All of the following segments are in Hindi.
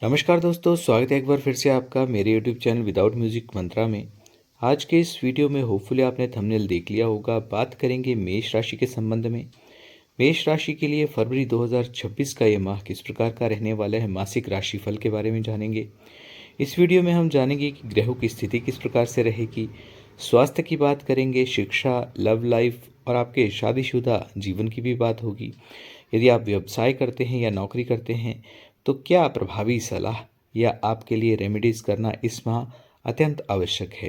नमस्कार दोस्तों, स्वागत है एक बार फिर से आपका मेरे यूट्यूब चैनल विदाउट म्यूजिक मंत्रा में। आज के इस वीडियो में होपफुली आपने थंबनेल देख लिया होगा। बात करेंगे मेष राशि के संबंध में। मेष राशि के लिए फरवरी 2026 का ये माह किस प्रकार का रहने वाला है, मासिक राशिफल के बारे में जानेंगे। इस वीडियो में हम जानेंगे कि ग्रहों की स्थिति किस प्रकार से रहेगी, स्वास्थ्य की बात करेंगे, शिक्षा, लव लाइफ और आपके शादीशुदा जीवन की भी बात होगी। यदि आप व्यवसाय करते हैं या नौकरी करते हैं तो क्या प्रभावी सलाह या आपके लिए रेमेडीज करना इस माह अत्यंत आवश्यक है।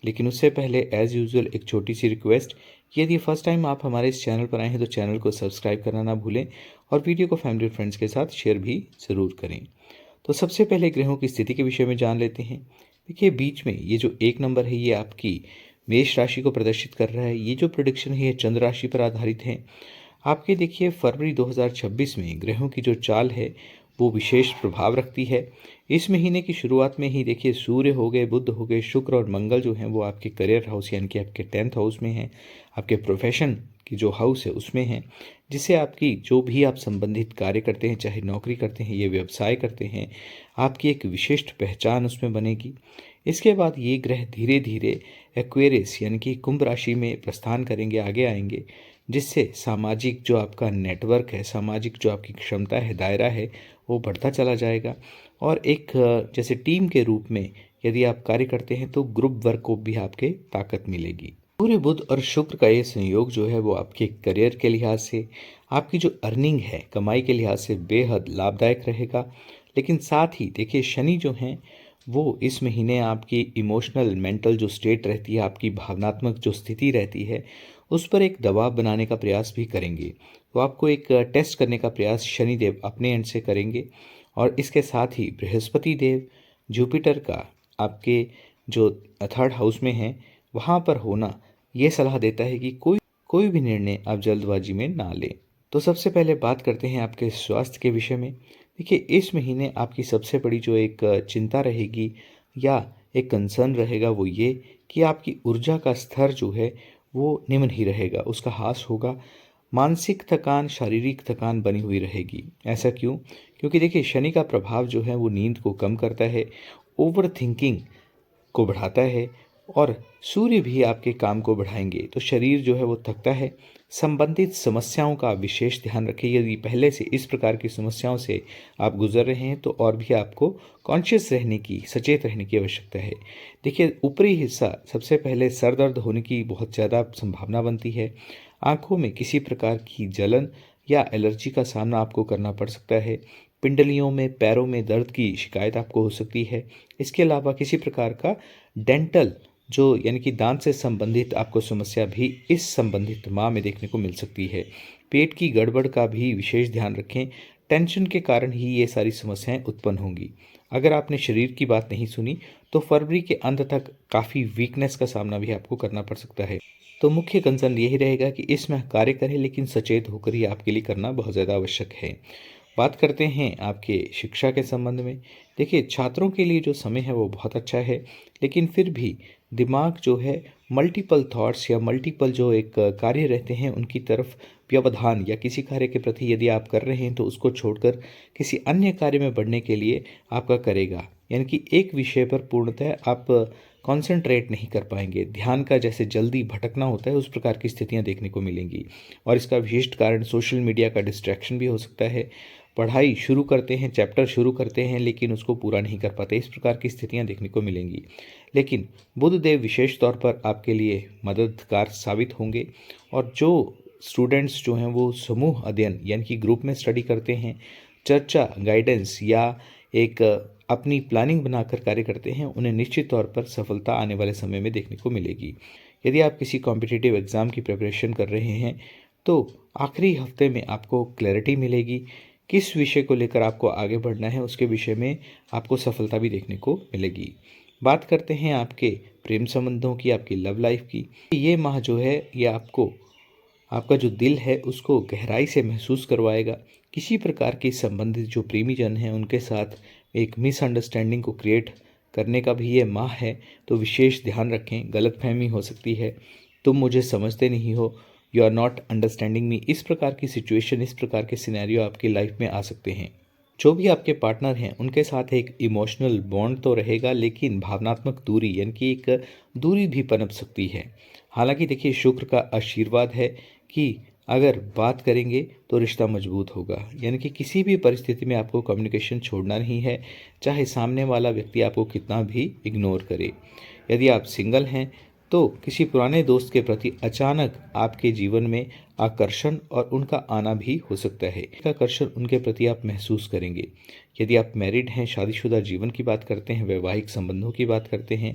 लेकिन उससे पहले एज यूजुअल एक छोटी सी रिक्वेस्ट, यदि फर्स्ट टाइम आप हमारे इस चैनल पर आए हैं तो चैनल को सब्सक्राइब करना ना भूलें और वीडियो को फैमिली और फ्रेंड्स के साथ शेयर भी ज़रूर करें। तो सबसे पहले ग्रहों की स्थिति के विषय में जान लेते हैं। देखिए, बीच में ये जो एक नंबर है ये आपकी मेष राशि को प्रदर्शित कर रहा है। ये जो प्रोडिक्शन है ये चंद्र राशि पर आधारित है। आपके देखिए फरवरी 2026 में ग्रहों की जो चाल है वो विशेष प्रभाव रखती है। इस महीने की शुरुआत में ही देखिए सूर्य हो गए, बुध हो गए, शुक्र और मंगल जो हैं वो आपके करियर हाउस यानी कि आपके 10th हाउस में हैं, आपके प्रोफेशन की जो हाउस है उसमें हैं, जिससे आपकी जो भी आप संबंधित कार्य करते हैं, चाहे नौकरी करते हैं या व्यवसाय करते हैं, आपकी एक विशिष्ट पहचान उसमें बनेगी। इसके बाद ये ग्रह धीरे धीरे एक्वेरियस यानी कि कुंभ राशि में प्रस्थान करेंगे, आगे आएंगे, जिससे सामाजिक जो आपका नेटवर्क है, सामाजिक जो आपकी क्षमता है, दायरा है, वो बढ़ता चला जाएगा। और एक जैसे टीम के रूप में यदि आप कार्य करते हैं तो ग्रुप वर्क को भी आपके ताकत मिलेगी। सूर्य, बुध और शुक्र का ये संयोग जो है वो आपके करियर के लिहाज से, आपकी जो अर्निंग है, कमाई के लिहाज से बेहद लाभदायक रहेगा। लेकिन साथ ही देखिए शनि जो हैं वो इस महीने आपकी इमोशनल मेंटल जो स्टेट रहती है, आपकी भावनात्मक जो स्थिति रहती है, उस पर एक दबाव बनाने का प्रयास भी करेंगे। तो आपको एक टेस्ट करने का प्रयास शनिदेव अपने एंड से करेंगे। और इसके साथ ही बृहस्पति देव, जुपिटर का आपके जो थर्ड हाउस में है वहाँ पर होना ये सलाह देता है कि कोई कोई भी निर्णय आप जल्दबाजी में ना लें। तो सबसे पहले बात करते हैं आपके स्वास्थ्य के विषय में। देखिए, इस महीने आपकी सबसे बड़ी जो एक चिंता रहेगी या एक कंसर्न रहेगा वो ये कि आपकी ऊर्जा का स्तर जो है वो निम्न ही रहेगा, उसका ह्रास होगा। मानसिक थकान, शारीरिक थकान बनी हुई रहेगी। ऐसा क्यों? क्योंकि देखिए शनि का प्रभाव जो है वो नींद को कम करता है, ओवर थिंकिंग को बढ़ाता है और सूर्य भी आपके काम को बढ़ाएंगे तो शरीर जो है वो थकता है। संबंधित समस्याओं का विशेष ध्यान रखें। यदि पहले से इस प्रकार की समस्याओं से आप गुजर रहे हैं तो और भी आपको कॉन्शियस रहने की, सचेत रहने की आवश्यकता है। देखिए, ऊपरी हिस्सा सबसे पहले सर दर्द होने की बहुत ज़्यादा संभावना बनती है। आंखों में किसी प्रकार की जलन या एलर्जी का सामना आपको करना पड़ सकता है। पिंडलियों में, पैरों में दर्द की शिकायत आपको हो सकती है। इसके अलावा किसी प्रकार का डेंटल जो यानी कि दांत से संबंधित आपको समस्या भी इस संबंधित माह में देखने को मिल सकती है। पेट की गड़बड़ का भी विशेष ध्यान रखें। टेंशन के कारण ही ये सारी समस्याएं उत्पन्न होंगी। अगर आपने शरीर की बात नहीं सुनी तो फरवरी के अंत तक काफ़ी वीकनेस का सामना भी आपको करना पड़ सकता है। तो मुख्य कंसर्न यही रहेगा कि इसमें कार्य करें लेकिन सचेत होकर ही आपके लिए करना बहुत ज़्यादा आवश्यक है। बात करते हैं आपके शिक्षा के संबंध में। देखिए, छात्रों के लिए जो समय है वो बहुत अच्छा है, लेकिन फिर भी दिमाग जो है मल्टीपल थॉट्स या मल्टीपल जो एक कार्य रहते हैं उनकी तरफ व्यवधान, या किसी कार्य के प्रति यदि आप कर रहे हैं तो उसको छोड़कर किसी अन्य कार्य में बढ़ने के लिए आपका करेगा। यानी कि एक विषय पर पूर्णतः आप कंसंट्रेट नहीं कर पाएंगे। ध्यान का जैसे जल्दी भटकना होता है उस प्रकार की स्थितियां देखने को मिलेंगी। और इसका विशिष्ट कारण सोशल मीडिया का डिस्ट्रैक्शन भी हो सकता है। पढ़ाई शुरू करते हैं, चैप्टर शुरू करते हैं लेकिन उसको पूरा नहीं कर पाते, इस प्रकार की स्थितियां देखने को मिलेंगी। लेकिन बुध देव विशेष तौर पर आपके लिए मददगार साबित होंगे। और जो स्टूडेंट्स जो हैं वो समूह अध्ययन यानी कि ग्रुप में स्टडी करते हैं, चर्चा, गाइडेंस या एक अपनी प्लानिंग बनाकर कार्य करते हैं, उन्हें निश्चित तौर पर सफलता आने वाले समय में देखने को मिलेगी। यदि आप किसी कॉम्पिटिटिव एग्ज़ाम की प्रिपरेशन कर रहे हैं तो आखिरी हफ्ते में आपको क्लैरिटी मिलेगी। किस विषय को लेकर आपको आगे बढ़ना है उसके विषय में आपको सफलता भी देखने को मिलेगी। बात करते हैं आपके प्रेम संबंधों की, आपकी लव लाइफ की। ये माह जो है ये आपको, आपका जो दिल है उसको गहराई से महसूस करवाएगा। किसी प्रकार की संबंधित जो प्रेमी जन हैं उनके साथ एक मिसअंडरस्टैंडिंग को क्रिएट करने का भी ये माह है, तो विशेष ध्यान रखें। गलतफहमी हो सकती है, तुम मुझे समझते नहीं हो, you are not understanding me, इस प्रकार की सिचुएशन, इस प्रकार के सिनेरियो आपकी लाइफ में आ सकते हैं। जो भी आपके पार्टनर हैं उनके साथ एक इमोशनल बॉन्ड तो रहेगा, लेकिन भावनात्मक दूरी यानी कि एक दूरी भी पनप सकती है। हालांकि देखिए, शुक्र का आशीर्वाद है कि अगर बात करेंगे तो रिश्ता मजबूत होगा, यानी कि किसी भी परिस्थिति में आपको कम्युनिकेशन छोड़ना नहीं है, चाहे सामने वाला व्यक्ति आपको कितना भी इग्नोर करे। यदि आप सिंगल हैं तो किसी पुराने दोस्त के प्रति अचानक आपके जीवन में आकर्षण और उनका आना भी हो सकता है। एक आकर्षण उनके प्रति आप महसूस करेंगे। यदि आप मैरिड हैं, शादीशुदा जीवन की बात करते हैं, वैवाहिक संबंधों की बात करते हैं,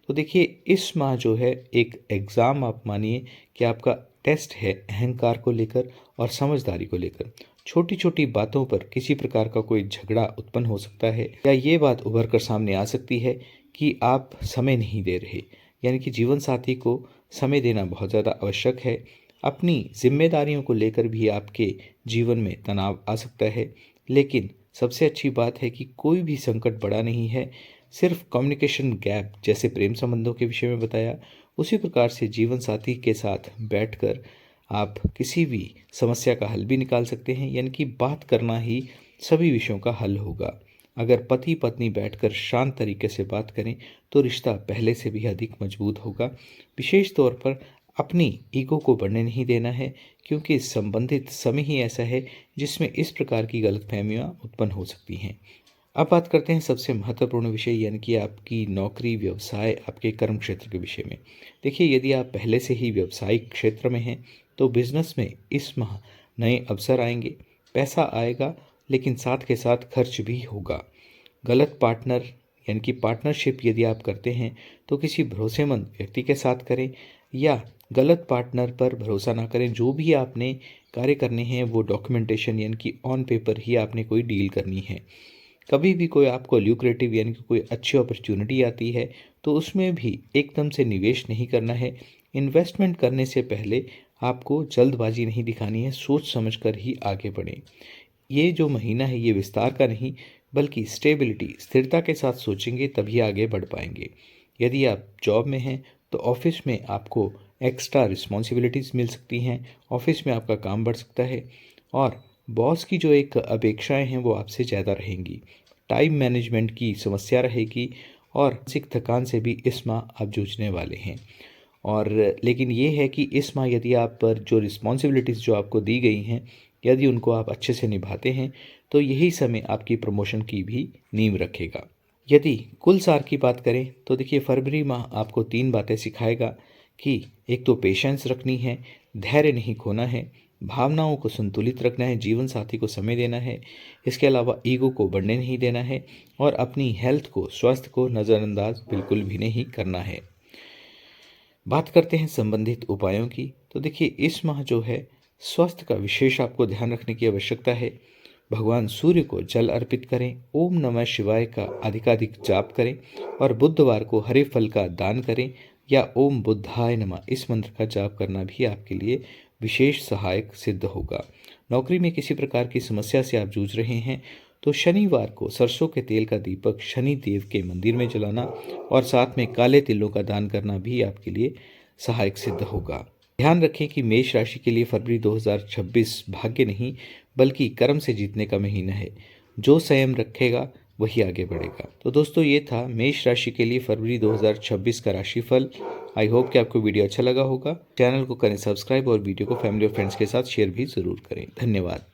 तो देखिए इस माह जो है एक एग्ज़ाम आप मानिए कि आपका टेस्ट है अहंकार को लेकर और समझदारी को लेकर। छोटी छोटी बातों पर किसी प्रकार का कोई झगड़ा उत्पन्न हो सकता है, या ये बात उभर कर सामने आ सकती है कि आप समय नहीं दे रहे, यानी कि जीवन साथी को समय देना बहुत ज़्यादा आवश्यक है। अपनी जिम्मेदारियों को लेकर भी आपके जीवन में तनाव आ सकता है, लेकिन सबसे अच्छी बात है कि कोई भी संकट बड़ा नहीं है। सिर्फ कम्युनिकेशन गैप, जैसे प्रेम संबंधों के विषय में बताया, उसी प्रकार से जीवन साथी के साथ बैठकर आप किसी भी समस्या का हल भी निकाल सकते हैं, यानी कि बात करना ही सभी विषयों का हल होगा। अगर पति पत्नी बैठकर शांत तरीके से बात करें तो रिश्ता पहले से भी अधिक मजबूत होगा। विशेष तौर पर अपनी ईगो को बढ़ने नहीं देना है, क्योंकि संबंधित समय ही ऐसा है जिसमें इस प्रकार की गलतफहमियां उत्पन्न हो सकती हैं। अब बात करते हैं सबसे महत्वपूर्ण विषय, यानी कि आपकी नौकरी, व्यवसाय, आपके कर्म क्षेत्र के विषय में। देखिए, यदि आप पहले से ही व्यवसायिक क्षेत्र में हैं तो बिजनेस में इस माह नए अवसर आएंगे, पैसा आएगा, लेकिन साथ के साथ खर्च भी होगा। गलत पार्टनर यानी कि पार्टनरशिप यदि आप करते हैं तो किसी भरोसेमंद व्यक्ति के साथ करें, या गलत पार्टनर पर भरोसा ना करें। जो भी आपने कार्य करने हैं वो डॉक्यूमेंटेशन यानी कि ऑन पेपर ही आपने कोई डील करनी है। कभी भी कोई आपको ल्यूक्रेटिव यानी कि कोई अच्छी अपॉर्चुनिटी आती है तो उसमें भी एकदम से निवेश नहीं करना है। इन्वेस्टमेंट करने से पहले आपको जल्दबाजी नहीं दिखानी है, सोच समझकर ही आगे बढ़ें। ये जो महीना है ये विस्तार का नहीं, बल्कि स्टेबिलिटी, स्थिरता के साथ सोचेंगे तभी आगे बढ़ पाएंगे। यदि आप जॉब में हैं तो ऑफिस में आपको एक्स्ट्रा रिस्पॉन्सिबिलिटीज़ मिल सकती हैं, ऑफिस में आपका काम बढ़ सकता है, और बॉस की जो एक अपेक्षाएं हैं वो आपसे ज़्यादा रहेंगी। टाइम मैनेजमेंट की समस्या रहेगी, और मानसिक थकान से भी इस माह आप जूझने वाले हैं। और लेकिन ये है कि इस माह यदि आप पर जो रिस्पॉन्सिबिलिटीज़ जो आपको दी गई हैं, यदि उनको आप अच्छे से निभाते हैं तो यही समय आपकी प्रमोशन की भी नींव रखेगा। यदि कुल सार की बात करें तो देखिए, फरवरी माह आपको 3 बातें सिखाएगा कि एक तो पेशेंस रखनी है, धैर्य नहीं खोना है, भावनाओं को संतुलित रखना है, जीवन साथी को समय देना है, इसके अलावा ईगो को बढ़ने नहीं देना है, और अपनी हेल्थ को, स्वास्थ्य को नज़रअंदाज बिल्कुल भी नहीं करना है। बात करते हैं संबंधित उपायों की, तो देखिए इस माह जो है स्वास्थ्य का विशेष आपको ध्यान रखने की आवश्यकता है। भगवान सूर्य को जल अर्पित करें, ओम नमः शिवाय का अधिकाधिक जाप करें, और बुधवार को हरे फल का दान करें, या ओम बुद्धाय नमः इस मंत्र का जाप करना भी आपके लिए विशेष सहायक सिद्ध होगा। नौकरी में किसी प्रकार की समस्या से आप जूझ रहे हैं तो शनिवार को सरसों के तेल का दीपक शनि देव के मंदिर में जलाना और साथ में काले तिलों का दान करना भी आपके लिए सहायक सिद्ध होगा। ध्यान रखें कि मेष राशि के लिए फरवरी 2026 भाग्य नहीं बल्कि कर्म से जीतने का महीना है। जो संयम रखेगा वही आगे बढ़ेगा। तो दोस्तों, ये था मेष राशि के लिए फरवरी 2026 का राशिफल। आई होप कि आपको वीडियो अच्छा लगा होगा। चैनल को करें सब्सक्राइब और वीडियो को फैमिली और फ्रेंड्स के साथ शेयर भी ज़रूर करें। धन्यवाद।